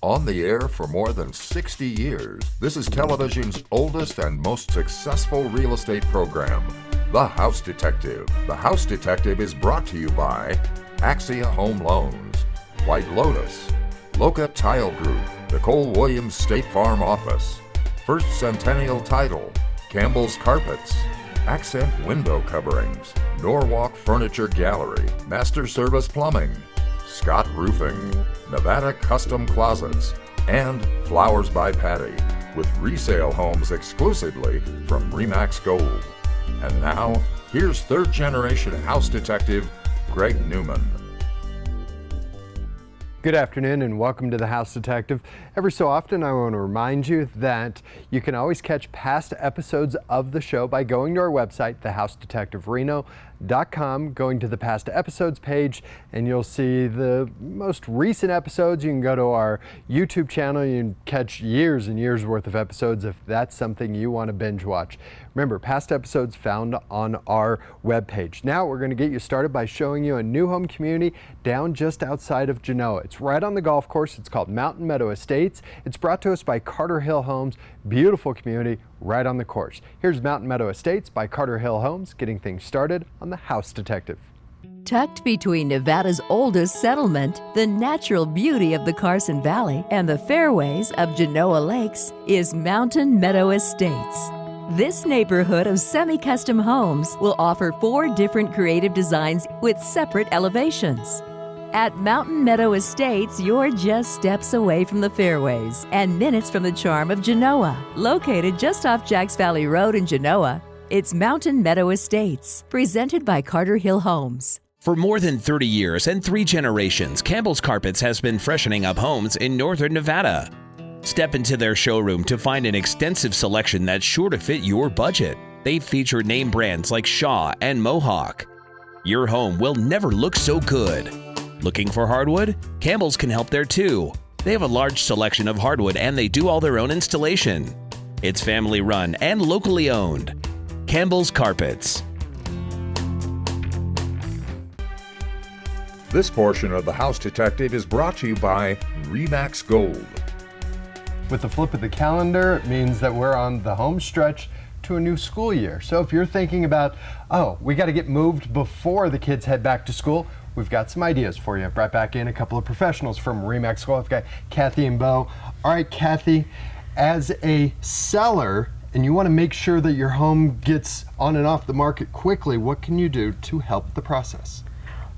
On the air for more than 60 years, this is television's oldest and most successful real estate program, The House Detective. The House Detective is brought to you by Axia Home Loans, White Lotus, Loca Tile Group, Nicole Williams State Farm Office, First Centennial Title, Campbell's Carpets, Accent Window Coverings, Norwalk Furniture Gallery, Master Service Plumbing, Scott Roofing, Nevada Custom Closets, and Flowers by Patty, with resale homes exclusively from RE/MAX Gold. And now, here's third-generation house detective Greg Newman. Good afternoon and welcome to The House Detective. Every so often I want to remind you that you can always catch past episodes of the show by going to our website, thehousedetectivereno.com, going to the past episodes page, and you'll see the most recent episodes. You can go to our YouTube channel, you can catch years and years worth of episodes if that's something you want to binge watch. Remember, past episodes found on our webpage. Now we're going to get you started by showing you a new home community down just outside of Genoa. It's right on the golf course. It's called Mountain Meadow Estates. It's brought to us by Carter Hill Homes. Beautiful community right on the course. Here's Mountain Meadow Estates by Carter Hill Homes, getting things started on The House Detective. Tucked between Nevada's oldest settlement, the natural beauty of the Carson Valley, and the fairways of Genoa Lakes is Mountain Meadow Estates. This neighborhood of semi-custom homes will offer 4 different creative designs with separate elevations. At Mountain Meadow Estates, you're just steps away from the fairways and minutes from the charm of Genoa. Located just off Jacks Valley Road in Genoa, it's Mountain Meadow Estates, presented by Carter Hill Homes. For more than 30 years and 3 generations, Campbell's Carpets has been freshening up homes in northern Nevada. Step into their showroom to find an extensive selection that's sure to fit your budget. They feature name brands like Shaw and Mohawk. Your home will never look so good. Looking for hardwood? Campbell's can help there too. They have a large selection of hardwood and they do all their own installation. It's family run and locally owned. Campbell's Carpets. This portion of The House Detective is brought to you by RE/MAX Gold. With the flip of the calendar, it means that we're on the home stretch to a new school year. So if you're thinking about, oh, we got to get moved before the kids head back to school, we've got some ideas for you. I've brought back in a couple of professionals from RE/MAX Gold. I've got Kathy and Bo. All right, Kathy, as a seller, and you want to make sure that your home gets on and off the market quickly, what can you do to help the process?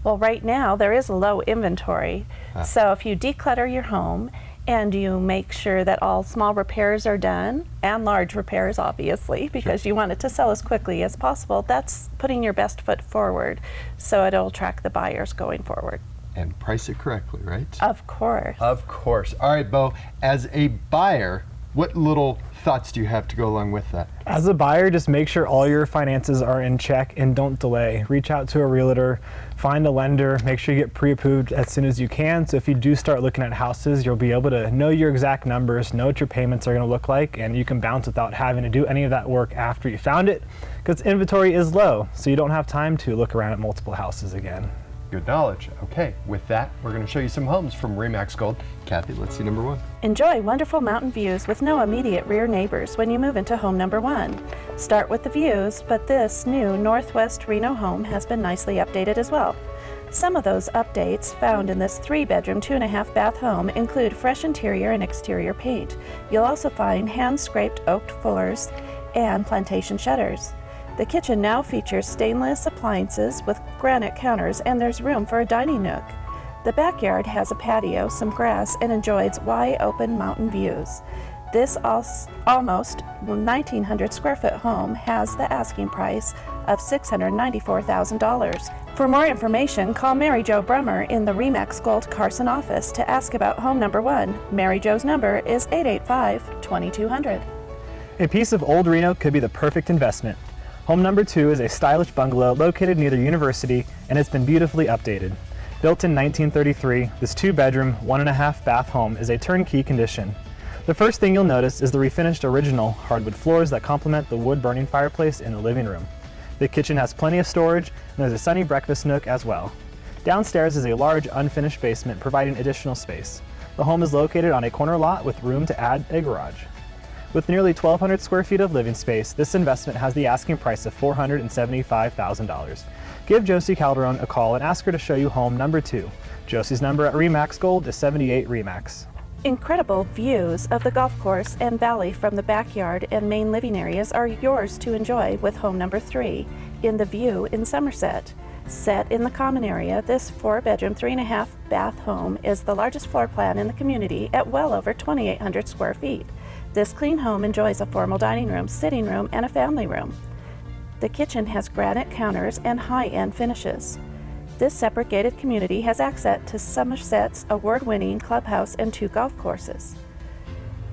Well, right now there is a low inventory. So if you declutter your home and you make sure that all small repairs are done, and large repairs obviously, because you want it to sell as quickly as possible, that's putting your best foot forward so it'll attract the buyers going forward. And price it correctly, right? Of course. Of course. All right, Bo, as a buyer, what little thoughts do you have to go along with that? As a buyer, just make sure all your finances are in check and don't delay. Reach out to a realtor, find a lender, make sure you get pre-approved as soon as you can. So if you do start looking at houses, you'll be able to know your exact numbers, know what your payments are going to look like, and you can bounce without having to do any of that work after you found it, because inventory is low, so you don't have time to look around at multiple houses again. Good knowledge. Okay, with that, we're going to show you some homes from RE/MAX Gold. Kathy, let's see number 1. Enjoy wonderful mountain views with no immediate rear neighbors when you move into home number 1. Start with the views, but this new Northwest Reno home has been nicely updated as well. Some of those updates found in this 3-bedroom, 2.5-bath home include fresh interior and exterior paint. You'll also find hand-scraped oak floors and plantation shutters. The kitchen now features stainless appliances with granite counters, and there's room for a dining nook. The backyard has a patio, some grass, and enjoys wide open mountain views. This almost 1,900 square foot home has the asking price of $694,000. For more information, call Mary Jo Brummer in the RE/MAX Gold Carson office to ask about home number 1. Mary Jo's number is 885-2200. A piece of old Reno could be the perfect investment. Home number 2 is a stylish bungalow located near the university, and it's been beautifully updated. Built in 1933, this 2-bedroom, 1.5-bath home is a turnkey condition. The first thing you'll notice is the refinished original hardwood floors that complement the wood-burning fireplace in the living room. The kitchen has plenty of storage, and there's a sunny breakfast nook as well. Downstairs is a large unfinished basement providing additional space. The home is located on a corner lot with room to add a garage. With nearly 1,200 square feet of living space, this investment has the asking price of $475,000. Give Josie Calderon a call and ask her to show you home number 2. Josie's number at RE/MAX Gold is 78 RE/MAX. Incredible views of the golf course and valley from the backyard and main living areas are yours to enjoy with home number 3 in the View in Somerset. Set in the common area, this 4-bedroom, 3.5 bath home is the largest floor plan in the community at well over 2,800 square feet. This clean home enjoys a formal dining room, sitting room, and a family room. The kitchen has granite counters and high-end finishes. This separate gated community has access to Somerset's award-winning clubhouse and 2 golf courses.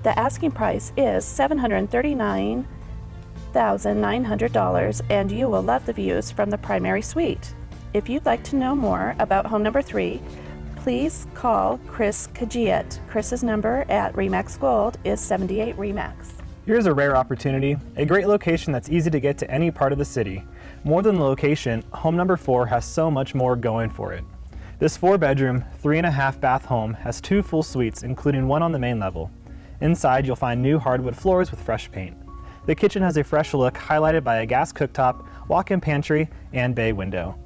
The asking price is $739,900, and you will love the views from the primary suite. If you'd like to know more about home number 3, please call Chris Kajiet. Chris's number at RE/MAX Gold is 78 RE/MAX. Here's a rare opportunity, a great location that's easy to get to any part of the city. More than the location, home number 4 has so much more going for it. This 4-bedroom, 3.5 bath home has 2 full suites, including one on the main level. Inside, you'll find new hardwood floors with fresh paint. The kitchen has a fresh look highlighted by a gas cooktop, walk-in pantry, and bay window.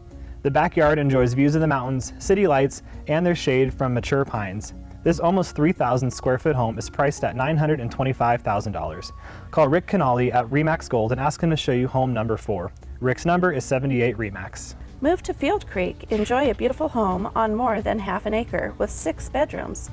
The backyard enjoys views of the mountains, city lights, and their shade from mature pines. This almost 3,000 square foot home is priced at $925,000. Call Rick Canali at RE/MAX Gold and ask him to show you home number 4. Rick's number is 78 RE/MAX. Move to Field Creek, enjoy a beautiful home on more than half an acre with 6 bedrooms.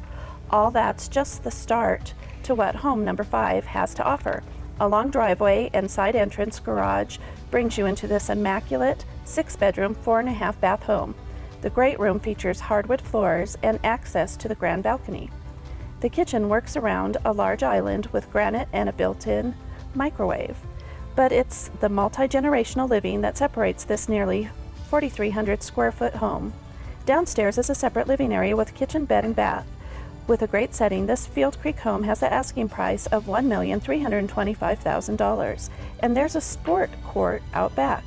All that's just the start to what home number 5 has to offer. A long driveway and side entrance garage brings you into this immaculate 6-bedroom, 4.5 bath home. The great room features hardwood floors and access to the grand balcony. The kitchen works around a large island with granite and a built-in microwave. But it's the multi-generational living that separates this nearly 4,300 square foot home. Downstairs is a separate living area with kitchen, bed, and bath. With a great setting, this Field Creek home has the asking price of $1,325,000, and there's a sport court out back.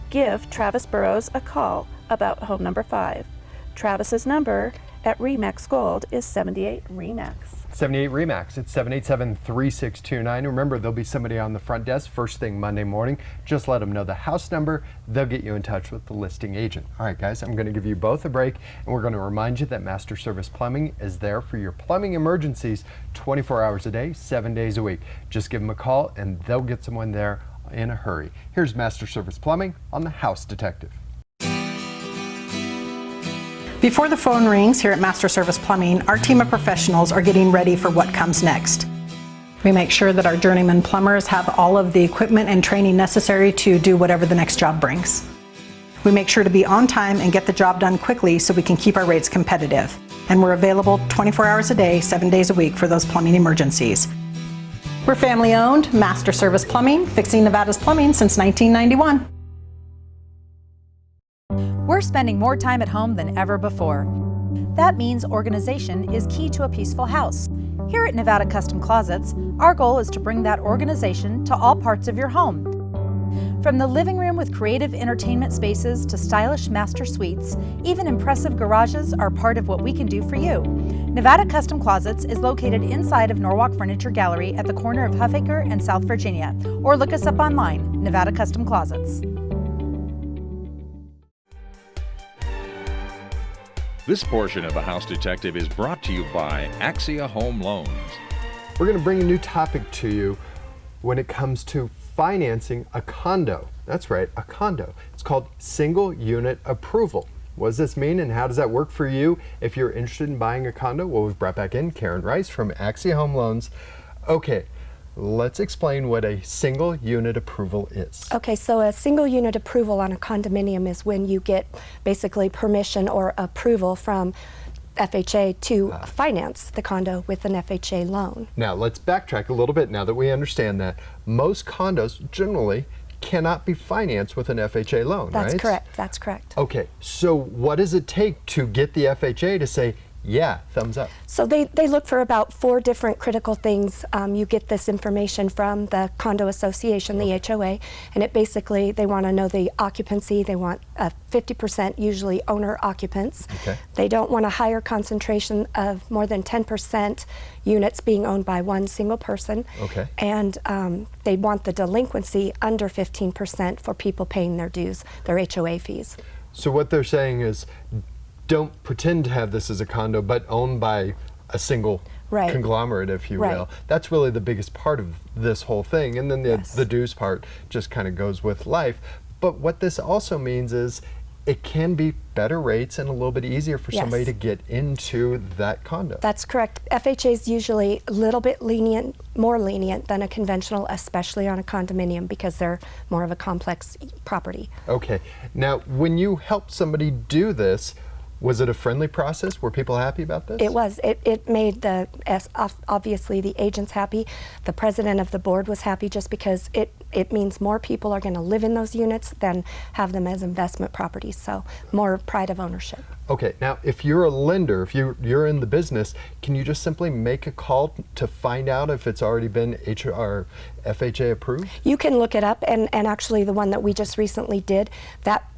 Give Travis Burrows a call about home number 5. Travis's number at RE/MAX Gold is 78 RE/MAX. 78 RE/MAX. It's 787-3629. Remember, there'll be somebody on the front desk first thing Monday morning. Just let them know the house number. They'll get you in touch with the listing agent. All right, guys, I'm going to give you both a break, and we're going to remind you that Master Service Plumbing is there for your plumbing emergencies 24 hours a day, 7 days a week. Just give them a call, and they'll get someone there in a hurry. Here's Master Service Plumbing on the House Detective. Before the phone rings here at Master Service Plumbing, our team of professionals are getting ready for what comes next. We make sure that our journeyman plumbers have all of the equipment and training necessary to do whatever the next job brings. We make sure to be on time and get the job done quickly so we can keep our rates competitive. And we're available 24 hours a day, 7 days a week for those plumbing emergencies. We're family owned, Master Service Plumbing, fixing Nevada's plumbing since 1991. We're spending more time at home than ever before. That means organization is key to a peaceful house. Here at Nevada Custom Closets, our goal is to bring that organization to all parts of your home. From the living room with creative entertainment spaces to stylish master suites, even impressive garages are part of what we can do for you. Nevada Custom Closets is located inside of Norwalk Furniture Gallery at the corner of Huffaker and South Virginia, or look us up online, Nevada Custom Closets. This portion of The House Detective is brought to you by Axia Home Loans. We're going to bring a new topic to you when it comes to financing a condo. That's right, a condo. It's called single unit approval. What does this mean, and how does that work for you if you're interested in buying a condo? Well, we've brought back in Karen Rice from Axia Home Loans. Okay, let's explain what a single unit approval is. Okay, so a single unit approval on a condominium is when you get basically permission or approval from FHA to finance the condo with an FHA loan. Now let's backtrack a little bit now that we understand that most condos generally cannot be financed with an FHA loan, That's right? correct, that's correct. Okay, so what does it take to get the FHA to say, Yeah, thumbs up. So they look for about 4 different critical things. You get this information from the condo association, the HOA, and it basically, they want to know the occupancy. They want 50% usually owner occupants. Okay. They don't want a higher concentration of more than 10% units being owned by one single person. Okay. And they want the delinquency under 15% for people paying their dues, their HOA fees. So what they're saying is, don't pretend to have this as a condo, but owned by a single conglomerate, if you will. That's really the biggest part of this whole thing. And then the dues part just kind of goes with life. But what this also means is it can be better rates and a little bit easier for somebody to get into that condo. That's correct. FHA is usually a little bit lenient, more lenient than a conventional, especially on a condominium, because they're more of a complex property. Okay. Now, when you helped somebody do this, was it a friendly process? Were people happy about this? It was. It made obviously the agents happy. The president of the board was happy, just because it means more people are going to live in those units than have them as investment properties. So more pride of ownership. Okay. Now, if you're a lender, if you're in the business, can you just simply make a call to find out if it's already been FHA approved? You can look it up, and actually the one that we just recently did, that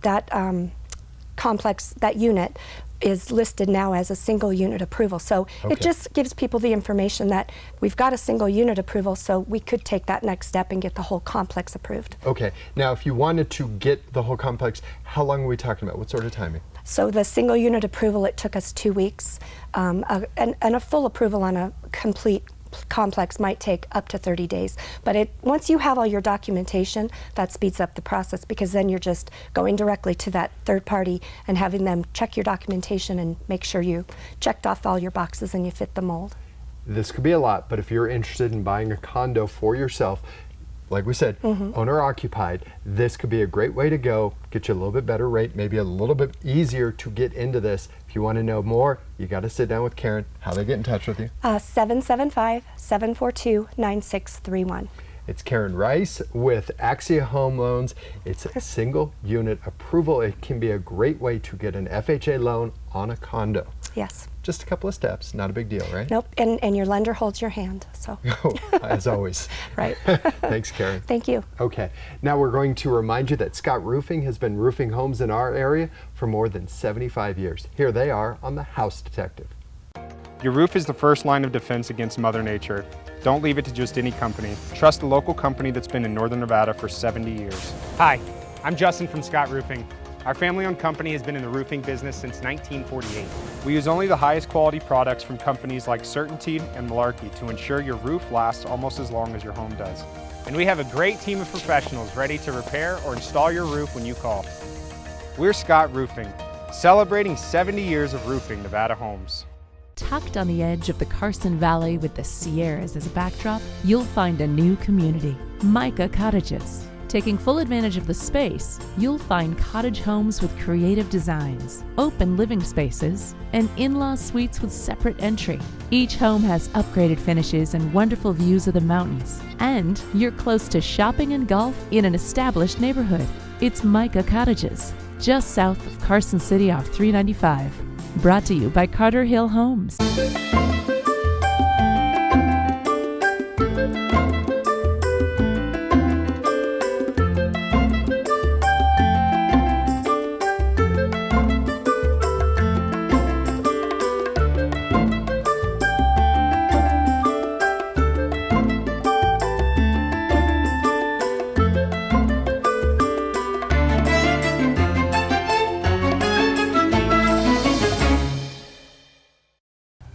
complex, that unit is listed now as a single unit approval. So it just gives people the information that we've got a single unit approval, so we could take that next step and get the whole complex approved. Okay. Now, if you wanted to get the whole complex, how long are we talking about? What sort of timing? So the single unit approval, it took us 2 weeks, and a full approval on a complete complex might take up to 30 days. But once you have all your documentation, that speeds up the process, because then you're just going directly to that third party and having them check your documentation and make sure you checked off all your boxes and you fit the mold. This could be a lot, but if you're interested in buying a condo for yourself, like we said, owner occupied, this could be a great way to go, get you a little bit better rate, maybe a little bit easier to get into this. If you want to know more, you got to sit down with Karen. How they get in touch with you? 775-742-9631. It's Karen Rice with Axia Home Loans. It's a single unit approval. It can be a great way to get an FHA loan on a condo. Yes. Just a couple of steps, not a big deal, right? Nope, and your lender holds your hand, so. As always. Right. Thanks, Karen. Thank you. Okay, now we're going to remind you that Scott Roofing has been roofing homes in our area for more than 75 years. Here they are on The House Detective. Your roof is the first line of defense against Mother Nature. Don't leave it to just any company. Trust a local company that's been in Northern Nevada for 70 years. Hi, I'm Justin from Scott Roofing. Our family-owned company has been in the roofing business since 1948. We use only the highest quality products from companies like Certainty and Malarkey to ensure your roof lasts almost as long as your home does. And we have a great team of professionals ready to repair or install your roof when you call. We're Scott Roofing, celebrating 70 years of roofing Nevada homes. Tucked on the edge of the Carson Valley with the Sierras as a backdrop, you'll find a new community, Micah Cottages. Taking full advantage of the space, you'll find cottage homes with creative designs, open living spaces, and in-law suites with separate entry. Each home has upgraded finishes and wonderful views of the mountains. And you're close to shopping and golf in an established neighborhood. It's Micah Cottages, just south of Carson City off 395. Brought to you by Carter Hill Homes.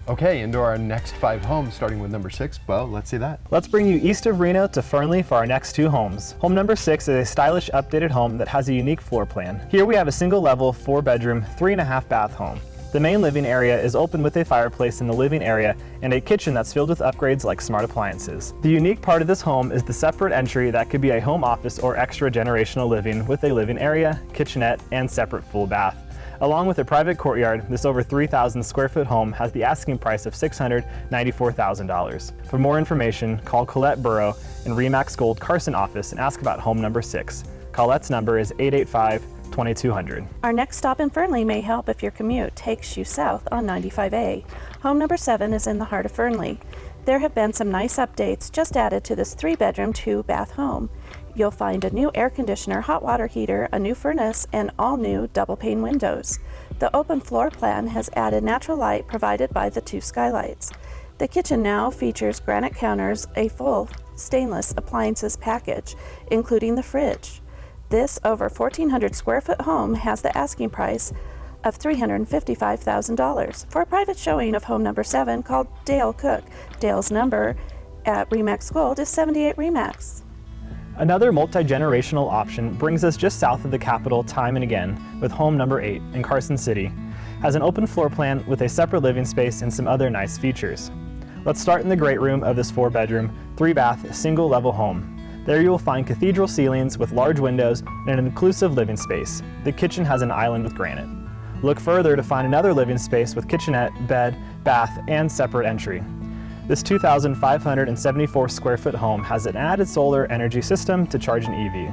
Okay, into our next 5 homes, starting with number 6. Well, let's see that. Let's bring you east of Reno to Fernley for our next 2 homes. Home number 6 is a stylish, updated home that has a unique floor plan. Here we have a single-level, 4-bedroom, 3.5-bath home. The main living area is open with a fireplace in the living area and a kitchen that's filled with upgrades like smart appliances. The unique part of this home is the separate entry that could be a home office or extra generational living with a living area, kitchenette, and separate full bath. Along with a private courtyard, this over 3,000 square foot home has the asking price of $694,000. For more information, call Colette Burrow in Remax Gold Carson office and ask about home number 6. Colette's number is 2200. Our next stop in Fernley may help if your commute takes you south on 95A. Home number 7 is in the heart of Fernley. There have been some nice updates just added to this 3-bedroom, 2-bath home. You'll find a new air conditioner, hot water heater, a new furnace, and all new double-pane windows. The open floor plan has added natural light provided by the 2 skylights. The kitchen now features granite counters, a full stainless appliances package, including the fridge. This over 1,400 square foot home has the asking price of $355,000. For a private showing of home number 7, call Dale Cook. Dale's number at RE/MAX Gold is 78 RE/MAX. Another multi-generational option brings us just south of the capital time and again with home number 8 in Carson City. Has an open floor plan with a separate living space and some other nice features. Let's start in the great room of this 4-bedroom, 3-bath, single-level home. There you will find cathedral ceilings with large windows and an inclusive living space. The kitchen has an island with granite. Look further to find another living space with kitchenette, bed, bath, and separate entry. This 2,574 square foot home has an added solar energy system to charge an EV.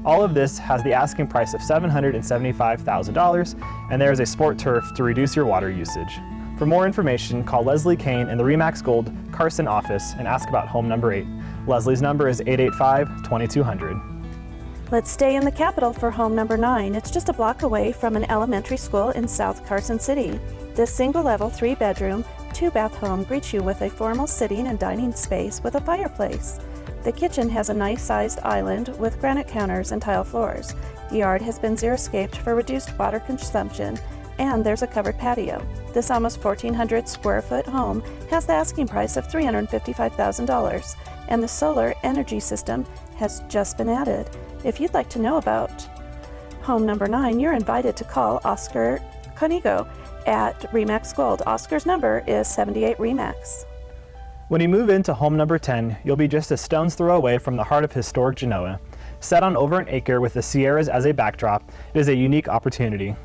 All of this has the asking price of $775,000, and there is a sport turf to reduce your water usage. For more information, call Leslie Kane in the RE/MAX Gold Carson office and ask about home number 8. Leslie's number is 885-2200. Let's stay in the capital for home number 9. It's just a block away from an elementary school in South Carson City. This single-level 3-bedroom, 2-bath home greets you with a formal sitting and dining space with a fireplace. The kitchen has a nice-sized island with granite counters and tile floors. The yard has been xeriscaped for reduced water consumption, and there's a covered patio. This almost 1,400 square foot home has the asking price of $355,000, and the solar energy system has just been added. If you'd like to know about home number 9, you're invited to call Oscar Conigo at RE/MAX Gold. Oscar's number is 78 RE/MAX. When you move into home number 10, you'll be just a stone's throw away from the heart of historic Genoa. Set on over an acre with the Sierras as a backdrop, it is a unique opportunity.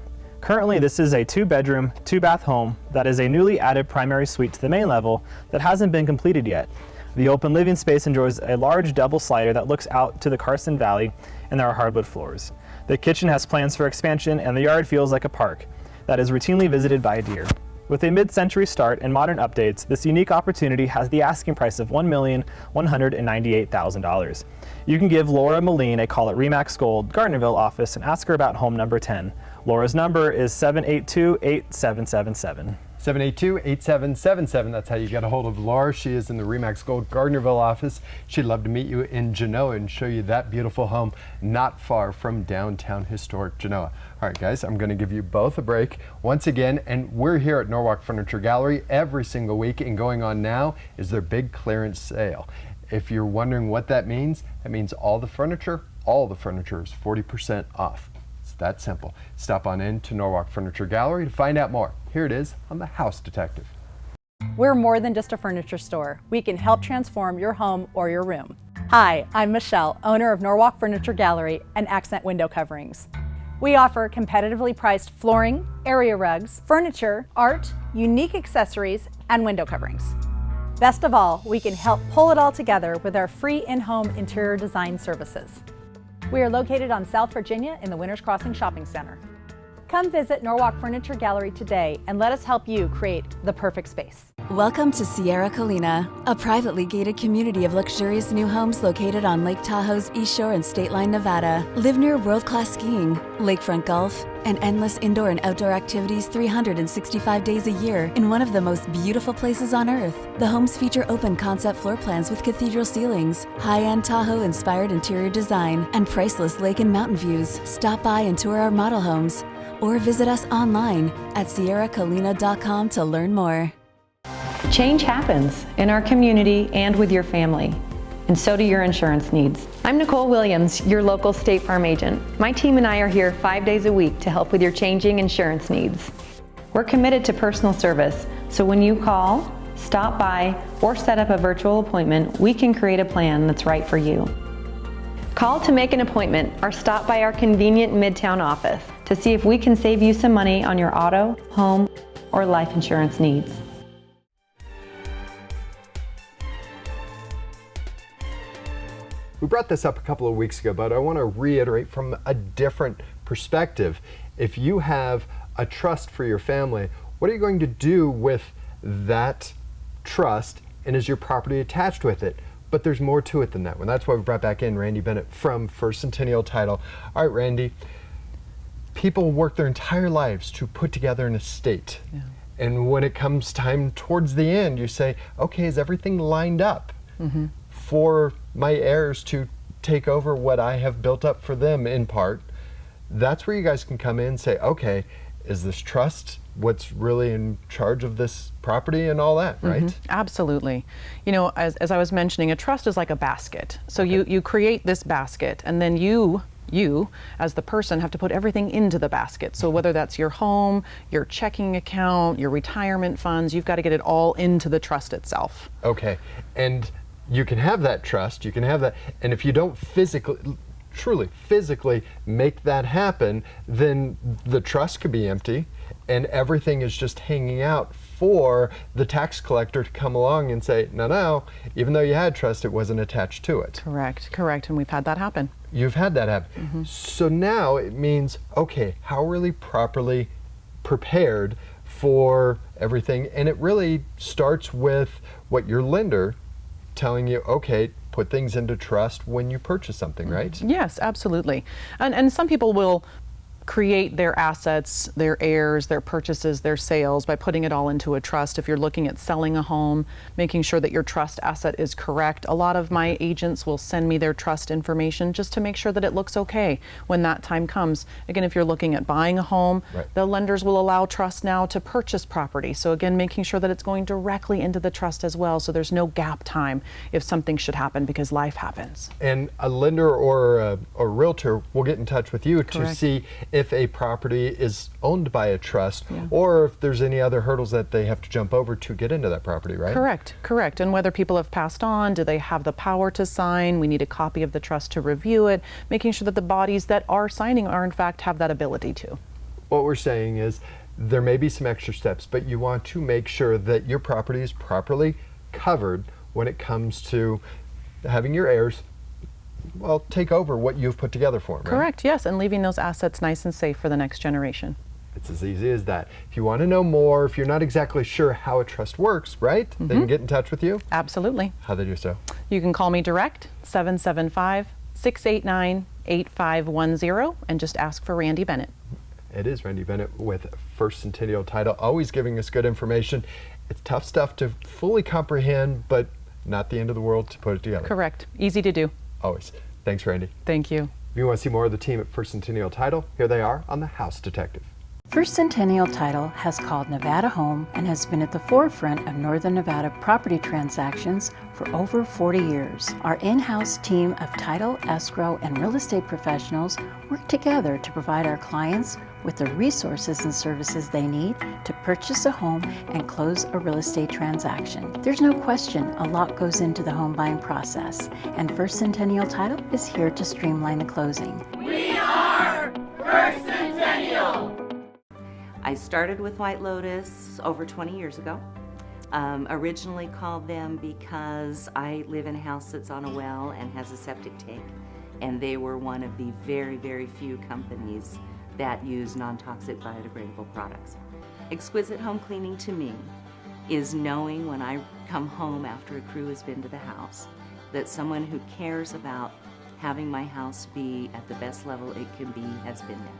Currently, this is a 2-bedroom, 2-bath home that is a newly added primary suite to the main level that hasn't been completed yet. The open living space enjoys a large double slider that looks out to the Carson Valley, and there are hardwood floors. The kitchen has plans for expansion, and the yard feels like a park that is routinely visited by deer. With a mid-century start and modern updates, this unique opportunity has the asking price of $1,198,000. You can give Laura Moline a call at RE/MAX Gold Gardnerville office and ask her about home number 10. Laura's number is 782-8777. 782-8777. That's how you get a hold of Laura. She is in the RE/MAX Gold Gardnerville office. She'd love to meet you in Genoa and show you that beautiful home not far from downtown historic Genoa. All right, guys, I'm going to give you both a break once again, and we're here at Norwalk Furniture Gallery every single week, and going on now is their big clearance sale. If you're wondering what that means all the furniture is 40% off. It's that simple. Stop on in to Norwalk Furniture Gallery to find out more. Here it is on The House Detective. We're more than just a furniture store. We can help transform your home or your room. Hi, I'm Michelle, owner of Norwalk Furniture Gallery and Accent Window Coverings. We offer competitively priced flooring, area rugs, furniture, art, unique accessories, and window coverings. Best of all, we can help pull it all together with our free in-home interior design services. We are located on South Virginia in the Winters Crossing Shopping Center. Come visit Norwalk Furniture Gallery today and let us help you create the perfect space. Welcome to Sierra Colina, a privately gated community of luxurious new homes located on Lake Tahoe's East Shore in State Line, Nevada. Live near world-class skiing, lakefront golf, and endless indoor and outdoor activities 365 days a year in one of the most beautiful places on earth. The homes feature open concept floor plans with cathedral ceilings, high-end Tahoe-inspired interior design, and priceless lake and mountain views. Stop by and tour our model homes, or visit us online at sierracolina.com to learn more. Change happens in our community and with your family, and so do your insurance needs. I'm Nicole Williams, your local State Farm agent. My team and I are here 5 days a week to help with your changing insurance needs. We're committed to personal service, so when you call, stop by, or set up a virtual appointment, we can create a plan that's right for you. Call to make an appointment or stop by our convenient Midtown office to see if we can save you some money on your auto, home, or life insurance needs. We brought this up a couple of weeks ago, but I want to reiterate from a different perspective, if you have a trust for your family, what are you going to do with that trust, and is your property attached with it? But there's more to it than that. And that's why we brought back in Randy Bennett from First Centennial Title. All right, Randy, people work their entire lives to put together an estate. Yeah. And when it comes time towards the end, you say, okay, is everything lined up for my heirs to take over what I have built up for them in part? That's where you guys can come in and say, okay, is this trust what's really in charge of this property and all that, right? Absolutely. You know, as I was mentioning, a trust is like a basket. So you create this basket, and then you as the person have to put everything into the basket. So whether that's your home, your checking account, your retirement funds, you've got to get it all into the trust itself. Okay, and you can have that trust, you can have that, and if you don't truly physically make that happen, then the trust could be empty and everything is just hanging out for the tax collector to come along and say, no, even though you had trust, it wasn't attached to it. Correct, and we've had that happen. You've had that happen. So now it means, okay, how really properly prepared for everything? And it really starts with what your lender telling you, okay, put things into trust when you purchase something, right? Yes, absolutely. And some people will create their assets, their heirs, their purchases, their sales by putting it all into a trust. If you're looking at selling a home, making sure that your trust asset is correct. A lot of my agents will send me their trust information just to make sure that it looks okay when that time comes. Again, if you're looking at buying a home, the lenders will allow trust now to purchase property. So again, making sure that it's going directly into the trust as well, so there's no gap time if something should happen, because life happens. And a lender or a realtor will get in touch with you to see if a property is owned by a trust, or if there's any other hurdles that they have to jump over to get into that property, right? Correct. And whether people have passed on, do they have the power to sign? We need a copy of the trust to review it, making sure that the bodies that are signing are in fact have that ability to. What we're saying is there may be some extra steps, but you want to make sure that your property is properly covered when it comes to having your heirs take over what you've put together for them, right? Correct, yes, and leaving those assets nice and safe for the next generation. It's as easy as that. If you want to know more, if you're not exactly sure how a trust works, right? They can get in touch with you? Absolutely. How they do so? You can call me direct, 775-689-8510, and just ask for Randy Bennett. It is Randy Bennett with First Centennial Title, always giving us good information. It's tough stuff to fully comprehend, but not the end of the world to put it together. Correct. Easy to do. Always. Thanks, Randy. Thank you. If you want to see more of the team at First Centennial Title, here they are on The House Detective. First Centennial Title has called Nevada home and has been at the forefront of Northern Nevada property transactions for over 40 years. Our in-house team of title, escrow, and real estate professionals work together to provide our clients with the resources and services they need to purchase a home and close a real estate transaction. There's no question a lot goes into the home buying process, and First Centennial Title is here to streamline the closing. We are First Centennial! I started with White Lotus over 20 years ago. Originally called them because I live in a house that's on a well and has a septic tank, and they were one of the very, very few companies that use non-toxic biodegradable products. Exquisite home cleaning to me is knowing when I come home after a crew has been to the house that someone who cares about having my house be at the best level it can be has been there.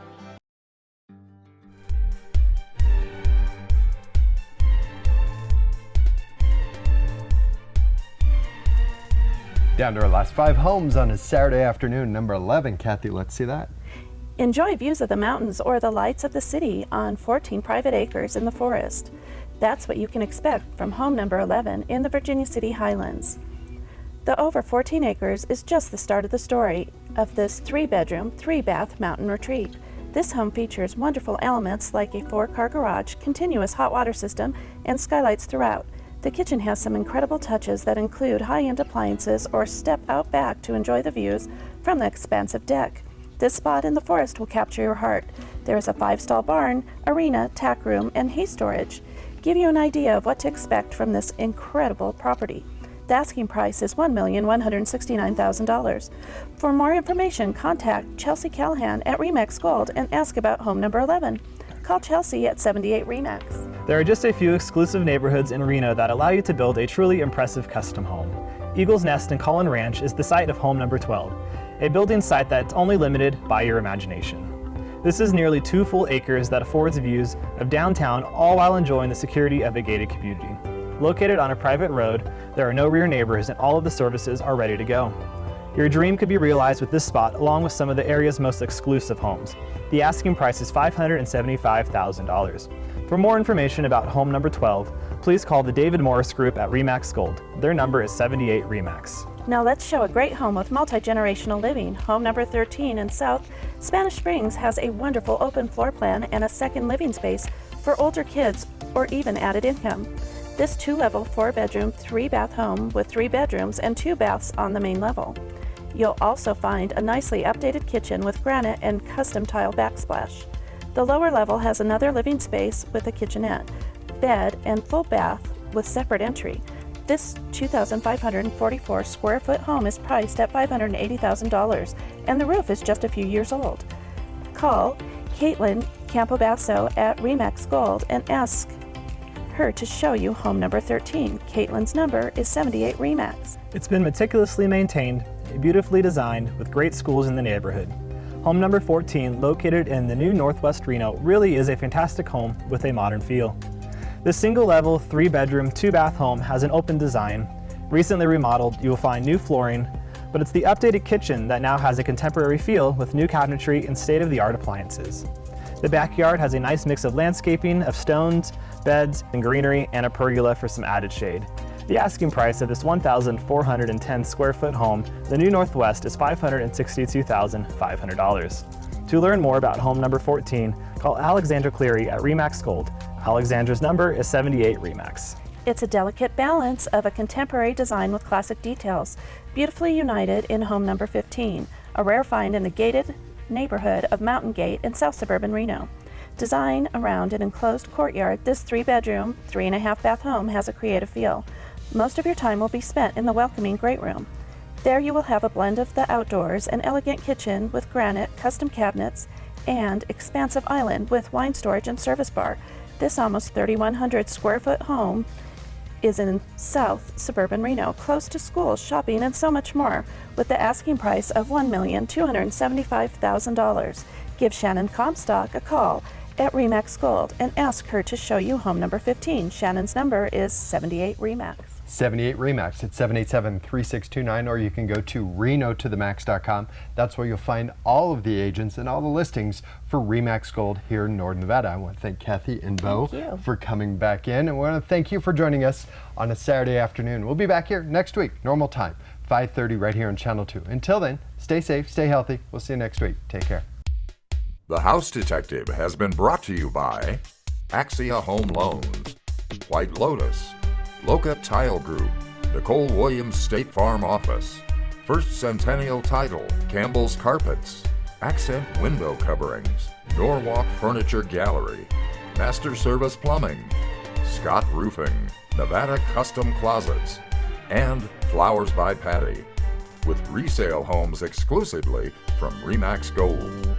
Down to our last 5 homes on a Saturday afternoon. Number 11, Kathy, let's see that. Enjoy views of the mountains or the lights of the city on 14 private acres in the forest. That's what you can expect from home number 11 in the Virginia City Highlands. The over 14 acres is just the start of the story of this 3-bedroom, 3-bath mountain retreat. This home features wonderful elements like a 4-car garage, continuous hot water system, and skylights throughout. The kitchen has some incredible touches that include high-end appliances or step out back to enjoy the views from the expansive deck. This spot in the forest will capture your heart. There is a 5-stall barn, arena, tack room, and hay storage. Give you an idea of what to expect from this incredible property. The asking price is $1,169,000. For more information, contact Chelsea Callahan at Remax Gold and ask about home number 11. Call Chelsea at 78 Remax. There are just a few exclusive neighborhoods in Reno that allow you to build a truly impressive custom home. Eagle's Nest and Cullen Ranch is the site of home number 12, a building site that's only limited by your imagination. This is nearly 2 full acres that affords views of downtown, all while enjoying the security of a gated community. Located on a private road, there are no rear neighbors and all of the services are ready to go. Your dream could be realized with this spot along with some of the area's most exclusive homes. The asking price is $575,000. For more information about home number 12, please call the David Morris Group at Remax Gold. Their number is 78 Remax. Now let's show a great home with multi-generational living. Home number 13 in South Spanish Springs has a wonderful open floor plan and a second living space for older kids or even added income. This 2-level, 4-bedroom, 3-bath home with 3 bedrooms and 2 baths on the main level. You'll also find a nicely updated kitchen with granite and custom tile backsplash. The lower level has another living space with a kitchenette, bed, and full bath with separate entry. This 2,544 square foot home is priced at $580,000 and the roof is just a few years old. Call Caitlin Campobasso at Remax Gold and ask her to show you home number 13. Caitlin's number is 78 Remax. It's been meticulously maintained, beautifully designed, with great schools in the neighborhood. Home number 14, located in the new Northwest Reno, really is a fantastic home with a modern feel. This single-level, 3-bedroom, 2-bath home has an open design. Recently remodeled, you will find new flooring, but it's the updated kitchen that now has a contemporary feel with new cabinetry and state-of-the-art appliances. The backyard has a nice mix of landscaping, of stones, beds, and greenery, and a pergola for some added shade. The asking price of this 1,410 square foot home, the new Northwest, is $562,500. To learn more about home number 14, call Alexandra Cleary at Remax Gold. Alexandra's number is 78 Remax. It's a delicate balance of a contemporary design with classic details, beautifully united in home number 15, a rare find in the gated neighborhood of Mountain Gate in South Suburban Reno. Designed around an enclosed courtyard, this 3-bedroom, 3.5-bath home has a creative feel. Most of your time will be spent in the welcoming great room. There you will have a blend of the outdoors, an elegant kitchen with granite, custom cabinets, and expansive island with wine storage and service bar. This almost 3,100 square foot home is in South Suburban Reno, close to schools, shopping, and so much more, with the asking price of $1,275,000. Give Shannon Comstock a call at Remax Gold and ask her to show you home number 15. Shannon's number is 78 Remax. 78 Remax at 787-3629, or you can go to renotothemax.com. That's where you'll find all of the agents and all the listings for Remax Gold here in Northern Nevada. I want to thank Kathy and Bo for coming back in, and we want to thank you for joining us on a Saturday afternoon. We'll be back here next week, normal time, 5:30 right here on Channel 2. Until then, stay safe, stay healthy. We'll see you next week. Take care. The House Detective has been brought to you by Axia Home Loans, White Lotus, Loca Tile Group, Nicole Williams State Farm Office, First Centennial Title, Campbell's Carpets, Accent Window Coverings, Norwalk Furniture Gallery, Master Service Plumbing, Scott Roofing, Nevada Custom Closets, and Flowers by Patty, with resale homes exclusively from Remax Gold.